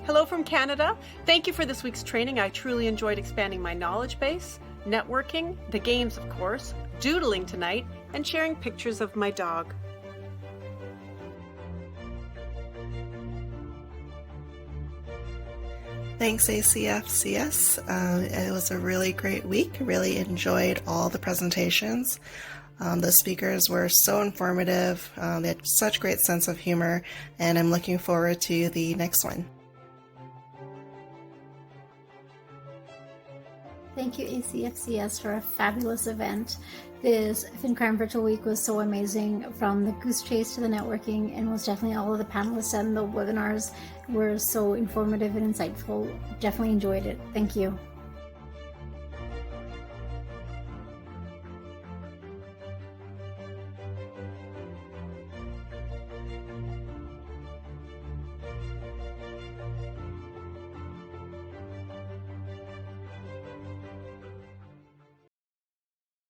Hello from Canada. Thank you for this week's training. I truly enjoyed expanding my knowledge base, networking, the games of course, doodling tonight, and sharing pictures of my dog. Thanks, ACFCS. It was a really great week. Really enjoyed all the presentations. The speakers were so informative. They had such great sense of humor, and I'm looking forward to the next one. Thank you, ACFCS, for a fabulous event. This FinCrime Virtual Week was so amazing, from the goose chase to the networking, and was definitely all of the panelists and the webinars were so informative and insightful. Definitely enjoyed it. Thank you.